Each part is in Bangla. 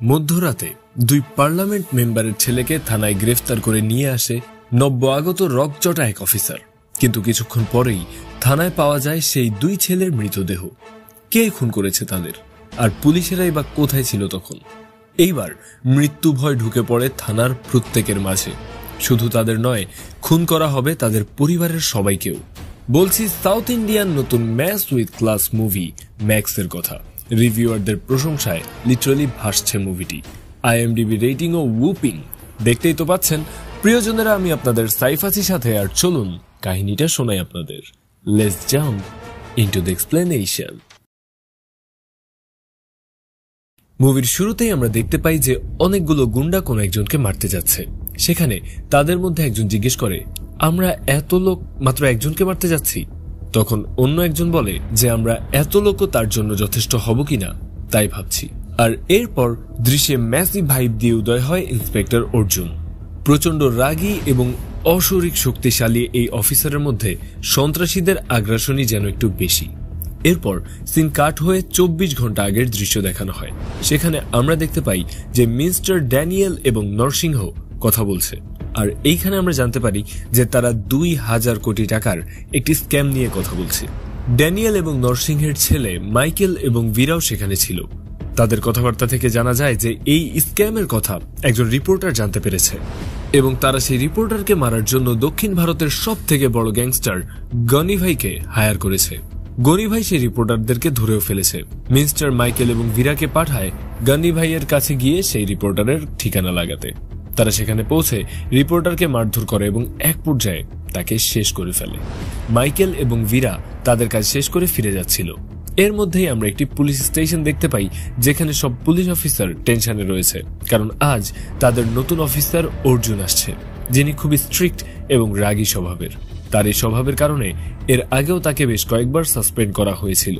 মধ্যরাতে দুই পার্লামেন্ট মেম্বারের ছেলেকে থানায় গ্রেফতার করে নিয়ে আসে নব্য আগত রকচটা এক অফিসার। কিন্তু কিছুক্ষণ পরেই থানায় পাওয়া যায় সেই দুই ছেলের মৃতদেহ। কে খুন করেছে তাদের, আর পুলিশেরাই বা কোথায় ছিল তখন? এইবার মৃত্যু ভয় ঢুকে পড়ে থানার প্রত্যেকের মাঝে। শুধু তাদের নয়, খুন করা হবে তাদের পরিবারের সবাইকেও। বলছি সাউথ ইন্ডিয়ান নতুন ম্যাচ উইথ ক্লাস মুভি ম্যাক্সের কথা। রিভিউয়ারদের প্রশংসায় লিটারালি ভাসছে মুভিটি। IMDb রেটিং ও উপিং। দেখতেই তো পাচ্ছেন প্রিয়জনেরা, আমি আপনাদের সাইফ আছি সাথে, আর চলুন কাহিনীটা শোনাই আপনাদের। Let's jump into the explanation. মুভির শুরুতেই আমরা দেখতে পাই যে অনেকগুলো গুন্ডা কোনো একজনকে মারতে যাচ্ছে। সেখানে তাদের মধ্যে একজন জিজ্ঞেস করে, আমরা এত লোক মাত্র একজনকে মারতে যাচ্ছি? তখন অন্য একজন বলে যে আমরা এত লোকও তার জন্য যথেষ্ট হব কিনা তাই ভাবছি। আর এরপর দৃশ্যে ম্যাসিভ ভাইব দিয়ে উদয় হয় ইন্সপেক্টর অর্জুন। প্রচন্ড রাগী এবং অশরিক শক্তিশালী এই অফিসারের মধ্যে সন্ত্রাসীদের আগ্রাসনই যেন একটু বেশি। এরপর সিন কাট হয়ে 24 ঘন্টা আগের দৃশ্য দেখানো হয়। সেখানে আমরা দেখতে পাই যে মিস্টার ড্যানিয়েল এবং নরসিংহ কথা বলছে। আর এইখানে আমরা জানতে পারি যে তারা 2000 কোটি টাকার একটি স্ক্যাম নিয়ে কথা বলছে। ড্যানিয়েল এবং নরসিংহের ছেলে মাইকেল এবং বীরাও সেখানে ছিল। তাদের কথাবার্তা থেকে জানা যায় যে এই স্ক্যামের কথা একজন রিপোর্টার জানতে পেরেছে এবং তারা সেই রিপোর্টারকে মারার জন্য দক্ষিণ ভারতের সব থেকে বড় গ্যাংস্টার গনি ভাইকে হায়ার করেছে। গনি ভাই সেই রিপোর্টারদেরকে ধরেও ফেলেছে। মিস্টার মাইকেল এবং বীরাকে পাঠায় গনি ভাইয়ের কাছে গিয়ে সেই রিপোর্টারের ঠিকানা লাগাতে। তারা সেখানে পৌঁছে রিপোর্টারকে মারধর করে এবং এক পর্যায়ে তাকে শেষ করে ফেলে। মাইকেল এবং বীরা তাদের কাজ শেষ করে ফিরে যাচ্ছিল। এর মধ্যেই আমরা একটি পুলিশ স্টেশন দেখতে পাই, যেখানে সব পুলিশ অফিসার টেনশনে রয়েছে, কারণ আজ তাদের নতুন অফিসার অর্জুন আসছে, যিনি খুবই স্ট্রিক্ট এবং রাগী স্বভাবের। তার এই স্বভাবের কারণে এর আগেও তাকে বেশ কয়েকবার সাসপেন্ড করা হয়েছিল।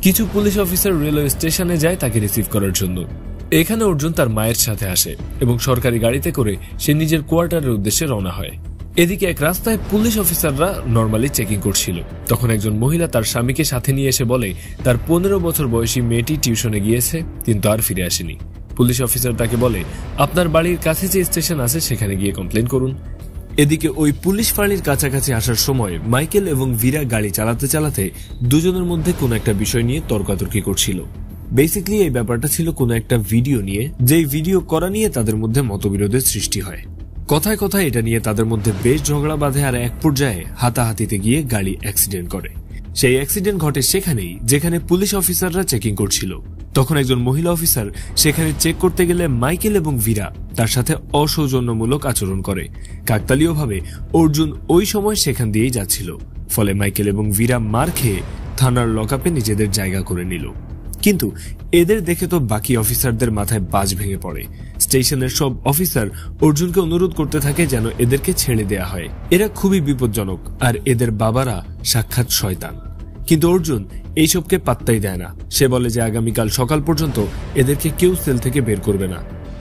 কিছু পুলিশ অফিসার রেলওয়ে স্টেশনে যায় তাকে রিসিভ করার জন্য। এখানে অর্জুন তার মায়ের সাথে আসে এবং সরকারি গাড়িতে করে সে নিজের কোয়ার্টারের উদ্দেশ্যে রওনা হয়। এদিকে এক রাস্তায় পুলিশ অফিসাররা নর্মালি চেকিং করছিল। তখন একজন মহিলা তার স্বামীকে সাথে নিয়ে এসে বলে তার 15 বছর বয়সী মেয়েটি টিউশনে গিয়েছে কিন্তু আর ফিরে আসেনি। পুলিশ অফিসার তাকে বলে, আপনার বাড়ির কাছে যে স্টেশন আছে সেখানে গিয়ে কমপ্লেন করুন। এদিকে ওই পুলিশ ফাঁড়ির কাছাকাছি আসার সময় মাইকেল এবং বীরা গাড়ি চালাতে চালাতে দুজনের মধ্যে কোনো একটা বিষয় নিয়ে তর্কাতর্কি করছিল। বেসিক্যালি এই ব্যাপারটা ছিল কোনো একটা ভিডিও নিয়ে, যেই ভিডিও করা নিয়ে তাদের মধ্যে মতবিরোধের সৃষ্টি হয়। কথায় কথায় এটা নিয়ে তাদের মধ্যে বেশ ঝগড়া বাঁধে, আর এক পর্যায়ে হাতাহাতিতে গিয়ে গাড়ি অ্যাক্সিডেন্ট করে। সেই অ্যাক্সিডেন্ট ঘটে সেখানেই যেখানে পুলিশ অফিসাররা চেকিং করছিল। তখন একজন মহিলা অফিসার সেখানে চেক করতে গেলে মাইকেল এবং বীরা তার সাথে অসৌজন্যমূলক আচরণ করে। কাকতালীয়ভাবে অর্জুন ওই সময় সেখান দিয়েই যাচ্ছিল, ফলে মাইকেল এবং বীরা মার খেয়ে থানার লকআপে নিজেদের জায়গা করে নিল। কিন্তু এদের দেখে তো বাকি অফিসারদের মাথায় বাজ ভেঙে পড়ে। স্টেশনের সব অফিসার অর্জুনকে অনুরোধ করতে থাকে যেন এদেরকে ছেড়ে দেয়া হয়। এরা খুবই বিপজ্জনক আর এদের বাবারা সাক্ষাৎ শয়তান। কিন্তু অর্জুন এইসবকে পাত্তাই দেয় না। সে বলে যে আগামীকাল সকাল পর্যন্ত এদেরকে কেউ সেল থেকে বের করবে না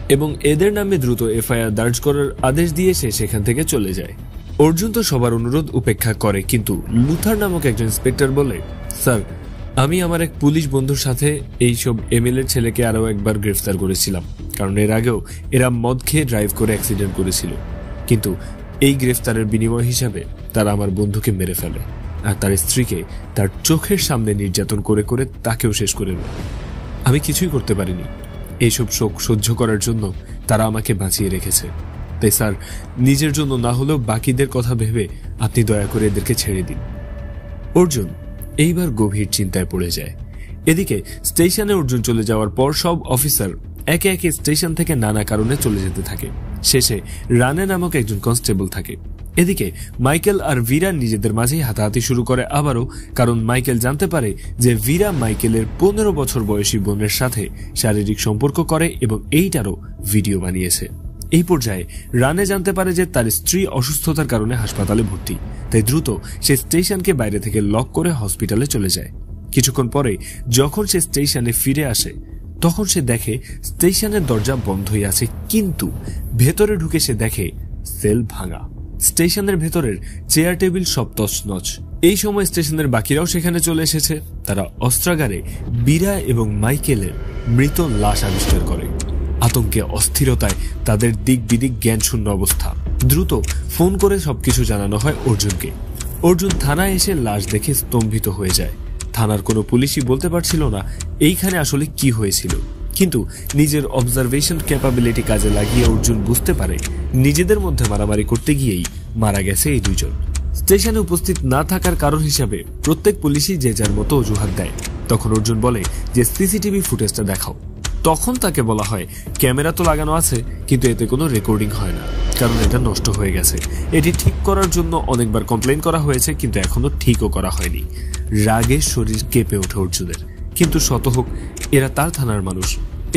এবং এদের নামে দ্রুত FIR দর্জ করার আদেশ দিয়ে সে সেখান থেকে চলে যায়। অর্জুন তো সবার অনুরোধ উপেক্ষা করে, কিন্তু লুথার নামক একজন ইন্সপেক্টর বলে, স্যার, আমি আমার এক পুলিশ বন্ধুর সাথে এইসব MLA ছেলেকে আরো একবার গ্রেফতার করেছিলাম, কারণ এর আগেও এরা মদ খেয়ে ড্রাইভ করে অ্যাক্সিডেন্ট করেছিল। কিন্তু এই গ্রেফতারের বিনিময় হিসাবে তারা আমার বন্ধুকে মেরে ফেলে আর তার স্ত্রীকে তার চোখের সামনে নির্যাতন করে করে তাকেও শেষ করে দেয়। আমি কিছুই করতে পারিনি। এইসব শোক সহ্য করার জন্য তারা আমাকে বাঁচিয়ে রেখেছে। তাই স্যার, নিজের জন্য না হলেও বাকিদের কথা ভেবে আপনি দয়া করে এদেরকে ছেড়ে দিন। অর্জুন এইবার গভীর চিন্তায় পড়ে যায়। এদিকে স্টেশনে অর্জুন চলে যাওয়ার পর সব অফিসার একে একে স্টেশন থেকে নানা কারণে চলে যেতে থাকে। শেষে রানে নামক একজন কনস্টেবল থাকে। এদিকে মাইকেল আর বীরা নিজেদের মাঝেই হাতাহাতি শুরু করে আবারও, কারণ মাইকেল জানতে পারে যে বীরা মাইকেলের 15 বছর বয়সী বোনের সাথে শারীরিক সম্পর্ক করে এবং এইটারও ভিডিও বানিয়েছে। এই পর্যায়ে রানে জানতে পারে যে তার স্ত্রী অসুস্থতার কারণে হাসপাতালে ভর্তি। তাই দ্রুত সে স্টেশনকে বাইরে থেকে লক করে হসপিটালে চলে যায়। কিছুক্ষণ পরে যখন সে স্টেশনে ফিরে আসে তখন সে দেখে স্টেশনের দরজা বন্ধই আছে, কিন্তু ভেতরে ঢুকে সে দেখে সেল ভাঙা। স্টেশনের ভেতরের চেয়ার টেবিল সব তছনছ। এই সময় স্টেশনের বাকিরাও সেখানে চলে এসেছে। তারা অস্ত্রাগারে বীরা এবং মাইকেলের মৃত লাশ আবিষ্কার করে। আতঙ্কে অস্থিরতায় তাদের দিক বিদিক জ্ঞান শূন্য অবস্থা। দ্রুত ফোন করে সবকিছু জানানো হয় অর্জুনকে। অর্জুন থানায় এসে লাশ দেখে স্তম্ভিত হয়ে যায়। থানার কোনো পুলিশই বলতে পারছিল না এইখানে আসলে কি হয়েছিল, কিন্তু নিজের অবজারভেশন ক্যাপাবিলিটি কাজে লাগিয়ে অর্জুন বুঝতে পারে নিজেদের মধ্যে মারামারি করতে গিয়েই মারা গেছে এই দুইজন। স্টেশনে উপস্থিত না থাকার কারণ হিসাবে প্রত্যেক পুলিশই যে যার মতো অজুহাত দেয়। তখন অর্জুন বলে যে সিসিটিভি ফুটেজটা দেখাও। তখন তাকে বলা হয় ক্যামেরা তো লাগানো আছে, কিন্তু এতে কোনো রেকর্ডিং হয় না, কারণ এটা নষ্ট হয়ে গেছে। এটি ঠিক করার জন্য অনেকবার কমপ্লেন করা হয়েছে, কিন্তু এখনো ঠিকও করা হয়নি। রাগে শরীর কেঁপে ওঠে অর্জুনের, কিন্তু শত হোক এরা তার থানার মানুষ,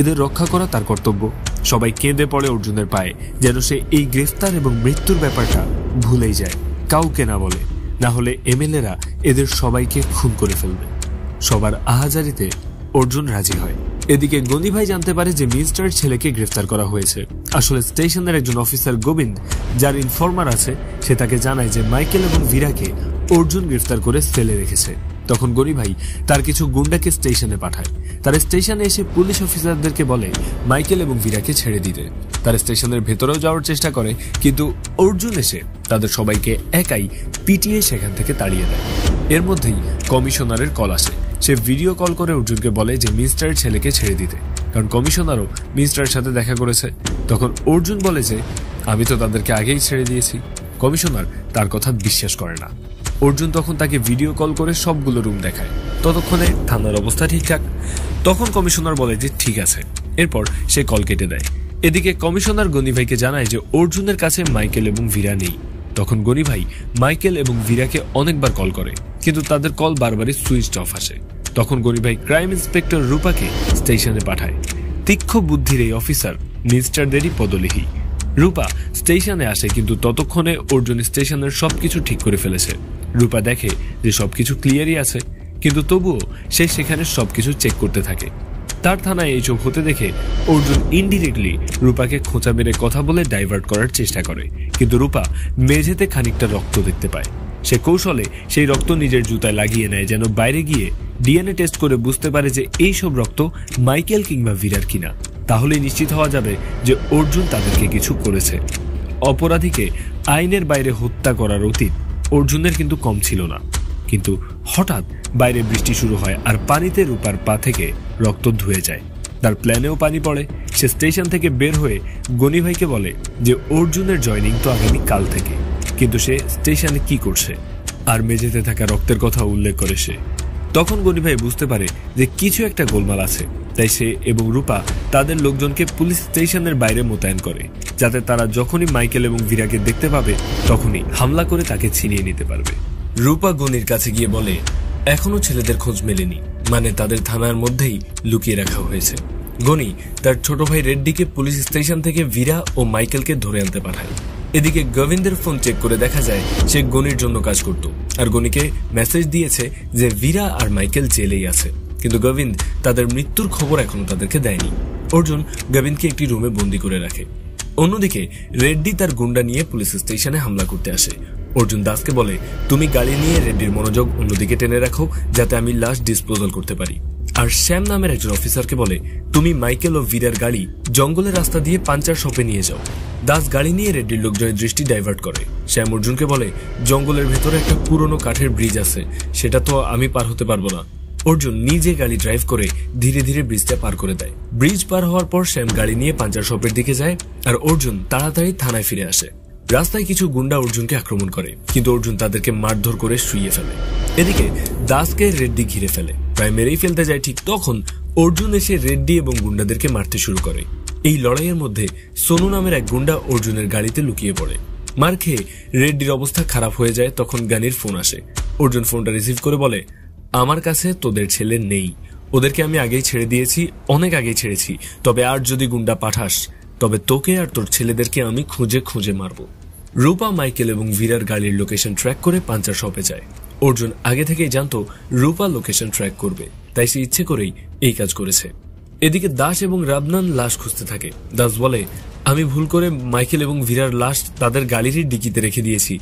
এদের রক্ষা করা তার কর্তব্য। সবাই কেঁদে পড়ে অর্জুনের পায়ে, যেন সে এই গ্রেফতার এবং মৃত্যুর ব্যাপারটা ভুলেই যায়, কাউকে না বলে, না হলে এমএলএরা এদের সবাইকে খুন করে ফেলবে। সবার আহাজারিতে অর্জুন রাজি হয়। এদিকে গনি ভাই জানতে পারে যে মিস্টার ছেলেকে গ্রেফতার করা হয়েছে। আসলে স্টেশনের একজন অফিসার গোবিন্দ, যার ইনফরমার আছে, সে তাকে জানায় যে মাইকেল এবং ভীরাকে অর্জুন গ্রেফতার করে সেলে রেখেছে। তখন গনি ভাই তার কিছু গুন্ডাকে স্টেশনে পাঠায়। তারা স্টেশনে এসে পুলিশ অফিসারদেরকে বলে মাইকেল এবং ভীরাকে ছেড়ে দিতে। তারা স্টেশনের ভেতরেও যাওয়ার চেষ্টা করে, কিন্তু অর্জুন এসে তাদের সবাইকে একাই পিটিয়ে সেখান থেকে তাড়িয়ে দেয়। এর মধ্যেই কমিশনারের কল আসে। সে ভিডিও কল করে অর্জুনকে বলে যে মিস্টারের ছেলেকে ছেড়ে দিতে, কারণ কমিশনারও মিস্টারের সাথে দেখা করেছে। তখন অর্জুন বলে যে আমি তো তাদেরকে আগেই ছেড়ে দিয়েছি। কমিশনার তার কথা বিশ্বাস করে না। অর্জুন তখন তাকে ভিডিও কল করে সবগুলো রুম দেখায়। ততক্ষণে থানার অবস্থা ঠিকঠাক। তখন কমিশনার বলে যে ঠিক আছে। এরপর সে কল কেটে দেয়। এদিকে কমিশনার গনি ভাইকে জানায় যে অর্জুনের কাছে মাইকেল এবং ভীরা নেই। তখন গনি ভাই মাইকেল এবং ভীরাকে অনেকবার কল করে, কিন্তু তাদের কল বারবারই সুইচ অফ আসে। তখন গনি ভাই ক্রাইম ইন্সপেক্টর রূপাকে স্টেশনে পাঠায়। তীক্ষ্ণ বুদ্ধির এই অফিসার মিস্টারদেরই পদলিহি। রূপা স্টেশনে আসে, কিন্তু ততক্ষণে অর্জুন স্টেশনের সবকিছু ঠিক করে ফেলেছে। রূপা দেখে যে সবকিছু ক্লিয়ারই আছে, কিন্তু তবুও সে সেখানে সবকিছু চেক করতে থাকে। তার থানায় এইসব হতে দেখে অর্জুন ইনডিরেক্টলি রূপাকে খোঁচা মেরে কথা বলে ডাইভার্ট করার চেষ্টা করে, কিন্তু রূপা মেঝেতে খানিকটা রক্ত দেখতে পায়। সে কৌশলে সেই রক্ত নিজের জুতায় লাগিয়ে নেয়, যেন বাইরে গিয়ে ডিএনএ টেস্ট করে বুঝতে পারে যে এই সব রক্ত মাইকেল কিংবা ভীরার কিনা। তাহলেই নিশ্চিত হওয়া যাবে যে অর্জুন তাদেরকে কিছু করেছে। অপরাধীকে আইনের বাইরে হত্যা করার অতীত অর্জুনের কিন্তু কম ছিল না। কিন্তু হঠাৎ বাইরে বৃষ্টি শুরু হয়, আর পানিতে রূপার পা থেকে রক্ত ধুয়ে যায়। তার প্ল্যানেও পানি পড়ে। সে স্টেশন থেকে বের হয়ে গনি ভাইকে বলে যে অর্জুনের জয়নিং তো আগামী কাল থেকে, কিন্তু সে স্টেশনে কি করছে, আর মেঝেতে থাকা রক্তের কথা উল্লেখ করে সে। তখন গনি ভাই বুঝতে পারে যে কিছু একটা গোলমাল আছে, তাই সে এবং রূপা তাদের লোকজনকে পুলিশ স্টেশনের বাইরে মোতায়েন করে, যাতে তারা যখনই মাইকেল এবং ভীরাকে দেখতে পাবে তখনই হামলা করে তাকে ছিনিয়ে নিতে পারবে। রূপা গনির কাছে গিয়ে বলে এখনো ছেলেদের খোঁজ মেলেনি, মানে তাদের থানার মধ্যেই লুকিয়ে রাখা হয়েছে। গনি তার ছোট ভাই রেড্ডিকে পুলিশ স্টেশন থেকে ভীরা ও মাইকেলকে ধরে আনতে পাঠায়। এদিকে গোবিন্দের ফোন চেক করে দেখা যায় সে গনির জন্য কাজ করত, আর গনিকে মেসেজ দিয়েছে যে ভীরা আর মাইকেল জেলেই আছে, কিন্তু গোবিন্দ তাদের মৃত্যুর খবর এখনো তাদেরকে দেয়নি। অর্জুন গোবিন্দকে একটি রুমে বন্দি করে রাখে। অন্যদিকে রেড্ডি তার গুন্ডা নিয়ে পুলিশ স্টেশনে হামলা করতে আসে। অর্জুন দাসকে বলে তুমি গাড়ি নিয়ে রেড্ডির মনোযোগ অন্যদিকে টেনে রাখো, যাতে আমি লাশ ডিসপোজাল করতে পারি। আর শ্যাম নামের একজন অফিসারকে বলে তুমি মাইকেল ও ভীরার গাড়ি জঙ্গলের রাস্তা দিয়ে পাঞ্চার শপে নিয়ে যাও। দাস গাড়ি নিয়ে রেড্ডির লোকজনের দৃষ্টি ডাইভার্ট করে। শ্যাম অর্জুনকে বলে জঙ্গলের ভেতরে একটা পুরনো কাঠের ব্রিজ আছে, সেটা তো আমি পার হতে পারবো না। অর্জুন নিজে গাড়ি ড্রাইভ করে ধীরে ধীরে ব্রিজটা পার করে দেয়। ব্রিজ পার হওয়ার পর শ্যাম গাড়ি নিয়ে পাঞ্চার শপের দিকে যায়, আর অর্জুন তাড়াতাড়ি থানায় ফিরে আসে। রাস্তায় কিছু গুন্ডা অর্জুনকে আক্রমণ করে, কিন্তু অর্জুন তাদেরকে মারধর করে শুইয়ে ফেলে। এদিকে দাসকে রেড্ডি ঘিরে ফেলে, প্রায় মেরেই ফেলতে যায়। ঠিক তখন অর্জুন এসে রেড্ডি এবং গুন্ডাদেরকে মারতে শুরু করে। এই লড়াইয়ের মধ্যে সোনু নামের এক গুন্ডা অর্জুনের গাড়িতে লুকিয়ে পড়ে। মার খেয়ে রেড্ডির অবস্থা খারাপ হয়ে যায়। তখন গানির ফোন আসে। অর্জুন ফোনটা রিসিভ করে বলে আমার কাছে তোদের ছেলে নেই, ওদেরকে আমি আগেই ছেড়ে দিয়েছি, অনেক আগেই ছেড়েছি। তবে আর যদি গুন্ডা পাঠাস তবে তোকে আর তোর ছেলেদেরকে আমি খুঁজে খুঁজে মারব। রূপা মাইকেল এবং ভীরার গাড়ির লোকেশন ট্র্যাক করে পাঞ্চার শপে যায়। অর্জুন আগে থেকেই জানতো রূপা লোকেশন ট্র্যাক করবে, তাই সে ইচ্ছে করেই এই কাজ করেছে। এদিকে দাস এবং রাবনান লাশ খুঁজতে থাকে। দাস বলে আমি ভুল করে মাইকেল এবং ভীরার লাশ তাদের গাড়িরই ডিকিতে রেখে দিয়েছি,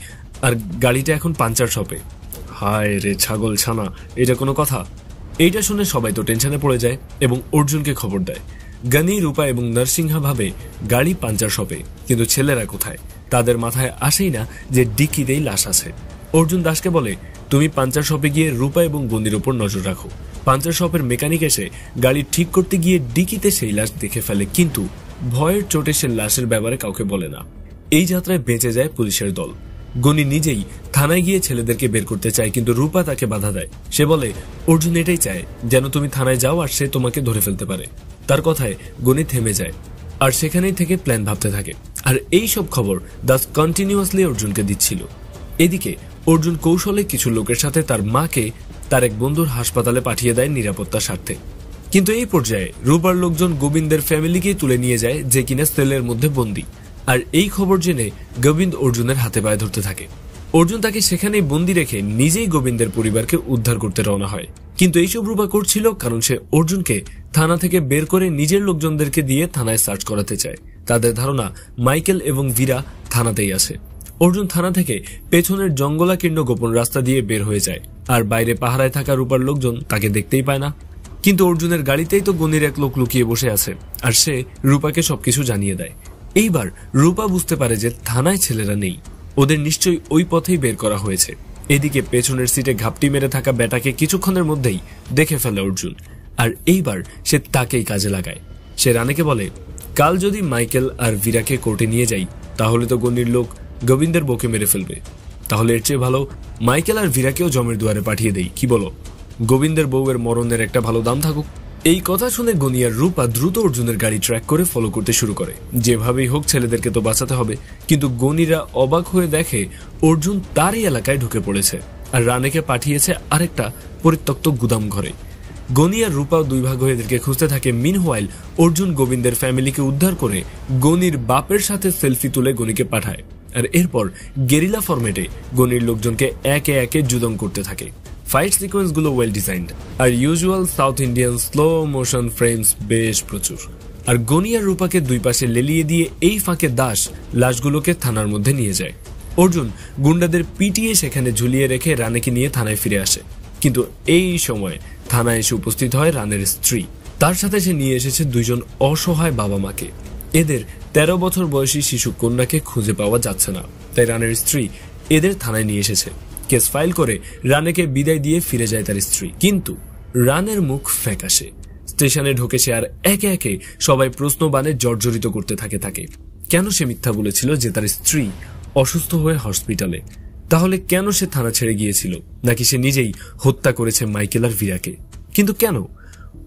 আর গাড়িটা এখন পাঞ্চার শপে। হায় রে ছাগল ছানা, এটা কোনো কথা? এইটা শুনে সবাই তো টেনশনে পড়ে যায় এবং অর্জুনকে খবর দেয়। গনি, রূপা এবং নরসিংহা ভাবে গাড়ি পাঞ্চার শপে, কিন্তু ছেলেরা কোথায়? তাদের মাথায় আসেই না যে ডিকিতেই লাশ আছে। অর্জুন দাসকে বলে, তুমি পাঞ্চার শপে গিয়ে রূপা এবং গনির উপর নজর রাখো। পাঞ্চার শপের মেকানিক এসে গাড়ি ঠিক করতে গিয়ে ডিকিতে সেই লাশ দেখে ফেলে, কিন্তু ভয়ের চোটে সে লাশের ব্যাপারে কাউকে বলে না। এই যাত্রায় বেঁচে যায় পুলিশের দল। গনি নিজেই থানায় গিয়ে ছেলেদেরকে বের করতে চায়, কিন্তু রূপা তাকে বাধা দেয়। সে বলে, অর্জুন এটাই চায় যেন তুমি থানায় যাও আর সে তোমাকে ধরে ফেলতে পারে। তার কথায় গনি থেমে যায় আর সেখানেই থেকে প্ল্যান ভাবতে থাকে। আর এই সব খবর দাস কন্টিনিউয়াসলি অর্জুনকে দিচ্ছিল। এদিকে অর্জুন কৌশলে কিছু লোকের সাথে তার মাকে তার এক বন্ধুর হাসপাতালে পাঠিয়ে দেয় নিরাপত্তার স্বার্থে। কিন্তু এই পর্যায়ে রূপার লোকজন গোবিন্দের ফ্যামিলিকে তুলে নিয়ে যায়, যে কিনা সেলের মধ্যে বন্দী। আর এই খবর জেনে গোবিন্দ অর্জুনের হাতে পায়ে ধরতে থাকে। অর্জুন তাকে সেখানেই বন্দী রেখে নিজেই গোবিন্দের পরিবারকে উদ্ধার করতে রওনা হয়। কিন্তু এইসব রূপা করছিল কারণ সে অর্জুনকে থানা থেকে বের করে নিজের লোকজনদেরকে দিয়ে থানায় সার্চ করাতে চায়। তাদের ধারণা মাইকেল এবং ভীরা থানাতেই আছে। অর্জুন থানা থেকে পেছনের জঙ্গলাকীর্ণ গোপন রাস্তা দিয়ে বের হয়ে যায়, আর বাইরে পাহারায় থাকা রূপার লোকজন তাকে দেখতেই পায় না। কিন্তু অর্জুনের গাড়িতেই তো গনির এক লোক লুকিয়ে বসে আছে, আর সে রূপাকে সবকিছু জানিয়ে দেয়। এইবার রূপা বুঝতে পারে যে থানায় ছেলেরা নেই, ওদের নিশ্চয়ই ওই পথেই বের করা হয়েছে। এদিকে পেছনের সিটে ঘাপটি মেরে থাকা বেটাকে কিছুক্ষণের মধ্যেই দেখে ফেলে অর্জুন, আর এইবার সে তাকেই কাজে লাগায়। সে রানেকে বলে, কাল যদি মাইকেল আর ভীরাকে কোর্টে নিয়ে যাই তাহলে তো গনির লোক গোবিন্দের বউকে মেরে ফেলবে। তাহলে এর চেয়ে ভালো মাইকেল আর ভীরাকেও জমের দুয়ারে পাঠিয়ে দেই, কি বলো? গোবিন্দের বউয়ের মরণের একটা ভালো দাম থাকুক। এই কথা শুনে গনি আর রূপা দ্রুত অর্জুনের গাড়ি ট্র্যাক করে ফলো করতে শুরু করে। যেভাবেই হোক ছেলেদেরকে তো বাঁচাতে হবে। কিন্তু গনিরা অবাক হয়ে দেখে অর্জুন তারই এলাকায় ঢুকে পড়েছে, আর রানেকে পাঠিয়েছে আরেকটা পরিত্যক্ত গুদাম ঘরে। গনি আর রূপা দুই ভাগ হয়ে এদেরকে খুঁজতে থাকে। মিনহোয়াইল অর্জুন গোবিন্দের ফ্যামিলিকে উদ্ধার করে গনির বাপের সাথে সেলফি তুলে গনিকে পাঠায়, আর এরপর গেরিলা ফরম্যাটে গনির লোকজনকে একে একে জুদং করতে থাকে। ফাইট সিকোয়েন্স গুলো ওয়েল ডিজাইন্ড, আর usual South Indian slow motion frames বেশ প্রচুর। আর গনি আর রূপাকে দুই পাশে লেলিয়ে দিয়ে এই ফাঁকে দাস লাশগুলোকে থানার মধ্যে নিয়ে যায়। অর্জুন গুন্ডাদের পিটিয়ে সেখানে ঝুলিয়ে রেখে রানেকে নিয়ে থানায় ফিরে আসে। কিন্তু এই সময় থানায় এসে উপস্থিত হয় রানের স্ত্রী। তার সাথে সে নিয়ে এসেছে দুইজন অসহায় বাবা মাকে। এদের 13 বছর বয়সী শিশু কন্যাকে খুঁজে পাওয়া যাচ্ছে না, তাই রানের স্ত্রী এদের থানায় নিয়ে এসেছে। কেস ফাইল করে রানেকে বিদায় দিয়ে ফিরে যায় তার স্ত্রী। কিন্তু রানের মুখ ফ্যাকাশে। স্টেশনে ঢোকে সে, আর একে একে সবাই প্রশ্ন বানে জর্জরিত করতে থাকে তাকে। কেন সে মিথ্যা বলেছিল যে তার স্ত্রী অসুস্থ হয়ে হসপিটালে? তাহলে কেন সে থানা ছেড়ে গিয়েছিল? নাকি সে নিজেই হত্যা করেছে মাইকেল আর ভীরাকে? কিন্তু কেন?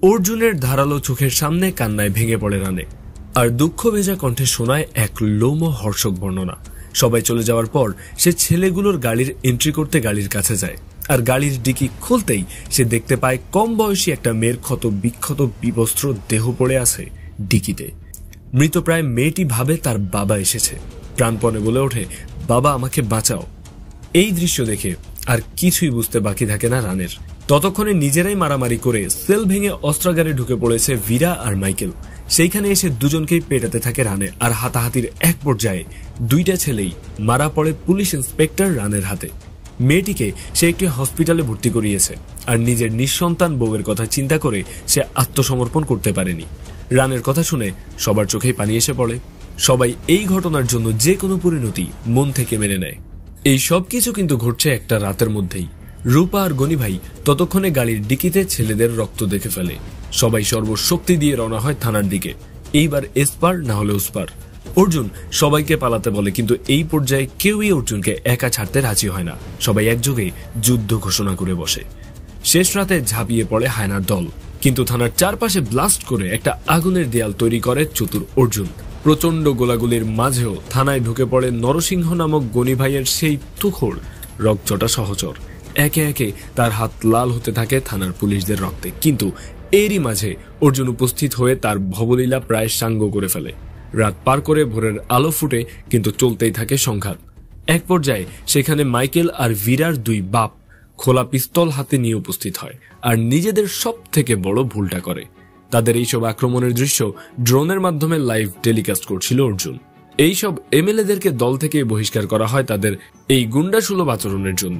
অর্জুনের ধারালো চোখের সামনে কান্নায় ভেঙে পড়ে রানে, আর দুঃখ ভেজা কণ্ঠে শোনায় এক লোমহর্ষক বর্ণনা। সবাই চলে যাওয়ার পর সে ছেলেগুলোর গাড়ির এন্ট্রি করতে গাড়ির কাছে যায়, আর গাড়ির ডিকি খুলতেই সে দেখতে পায় কম বয়সী একটা মেয়ের ক্ষত বিক্ষত বিবস্ত্র দেহ পড়ে আছে ডিকিতে। মৃতপ্রায় মেয়েটি ভাবে তার বাবা এসেছে, প্রাণপণে বলে ওঠে, বাবা আমাকে বাঁচাও। এই দৃশ্য দেখে আর কিছুই বুঝতে বাকি থাকে না রানের। ততক্ষণে নিজেরাই মারামারি করে সেল ভেঙে অস্ত্রাগারে ঢুকে পড়েছে ভীরা আর মাইকেল। সেইখানে এসে দুজনকেই পেটাতে থাকে রানে, আর হাতাহাতির এক পর্যায়ে দুইটা ছেলেই মারা পড়ে পুলিশ ইন্সপেক্টর রানের হাতে। মেয়েটিকে সে একটি হসপিটালে ভর্তি করিয়েছে, আর নিজের নিঃসন্তান বউয়ের কথা চিন্তা করে সে আত্মসমর্পণ করতে পারেনি। রানের কথা শুনে সবার চোখেই পানি এসে পড়ে। সবাই এই ঘটনার জন্য যে কোনো পরিণতি মন থেকে মেনে নেয়। এই সব কিছু কিন্তু ঘটছে একটা রাতের মধ্যেই। রূপা আর গনি ভাই ততক্ষণে গাড়ির ডিকিতে ছেলেদের রক্ত দেখে ফেলে। সবাই সর্বশক্তি দিয়ে রওনা হয় থানার দিকে। এইবার এসপার না হলে ওসপার। অর্জুন সবাইকে পালাতে বলে, কিন্তু এই পর্যায়ে কেউই অর্জুনকে একা ছাড়তে রাজি হয় না। সবাই একযোগে যুদ্ধ ঘোষণা করে বসে। শেষ রাতে ঝাঁপিয়ে পড়ে হায়নার দল, কিন্তু থানার চারপাশে ব্লাস্ট করে একটা আগুনের দেয়াল তৈরি করে চতুর অর্জুন। প্রচন্ড গোলাগুলির মাঝেও থানায় ঢুকে পড়ে নরসিংহ নামক গনি ভাইয়ের সেই তুখোর রক্তটা সহচর। একে একে তার হাত লাল হতে থাকে থানার পুলিশদের রক্তে। কিন্তু এরই মাঝে অর্জুন উপস্থিত হয়ে তার ভবলীলা প্রায় সাঙ্গ করে ফেলে। রাত পার করে ভোরের আলো ফুটে, কিন্তু চলতেই থাকে সংঘাত। এক পর্যায়ে সেখানে মাইকেল আর ভীরার দুই বাপ খোলা পিস্তল হাতে নিয়ে উপস্থিত হয়, আর নিজেদের সব থেকে বড় ভুলটা করে। তাদের এইসব আক্রমণের দৃশ্য ড্রোনের মাধ্যমে লাইভ টেলিকাস্ট করছিল অর্জুন। এইসব এমএলএদেরকে দল থেকে বহিষ্কার করা হয় তাদের এই গুন্ডাসুলভ আচরণের জন্য।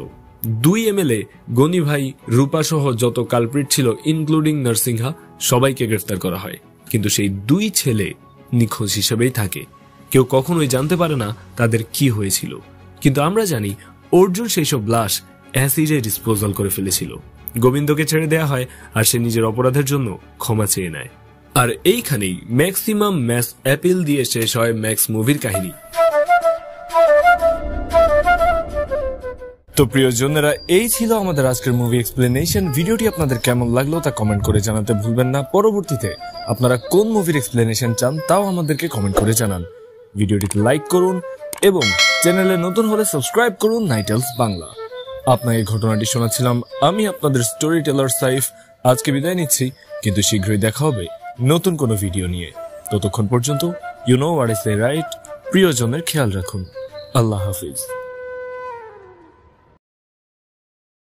2 এমএলএ, গনি ভাই, রূপা সহ যত কালপ্রিট ছিল ইনক্লুডিং নরসিংহা, সবাইকে গ্রেফতার করা হয়। কিন্তু সেই 2 ছেলে নিখোঁজ হিসেবেই থাকে। কেউ কখনোই জানতে পারে না তাদের কি হয়েছিল। কিন্তু আমরা জানি অর্জুন সেই সব লাশ অ্যাসিডে ডিসপোজাল করে ফেলেছিল। গোবিন্দকে ছেড়ে দেয়া হয় আর সে নিজের অপরাধের জন্য ক্ষমা চেয়ে নেয়। আর এইখানেই ম্যাক্সিমাম ম্যাস অ্যাপিল দিয়ে শেষ হয় ম্যাক্স মুভির কাহিনী। তো প্রিয়জনেরা, এই ছিল আমাদের আজকের মুভি এক্সপ্লেনেশন। ভিডিওটি আপনাদের কেমন লাগলো তা কমেন্ট করে জানাতে ভুলবেন না। পরবর্তীতে আপনারা কোন মুভির এক্সপ্লেনেশন চান তাও আমাদেরকে কমেন্ট করে জানান। ভিডিওটিতে লাইক করুন এবং চ্যানেলে নতুন হলে সাবস্ক্রাইব করুন নাইট এলস বাংলা। আপনাকে ঘটনাটি শোনাচ্ছিলাম আমি, আপনাদের স্টোরি টেলার সাইফ। আজকে বিদায় নিচ্ছি, কিন্তু শীঘ্রই দেখা হবে নতুন কোনো ভিডিও নিয়ে। ততক্ষণ পর্যন্ত you know what is the right. প্রিয়জনের খেয়াল রাখুন। আল্লাহ হাফিজ।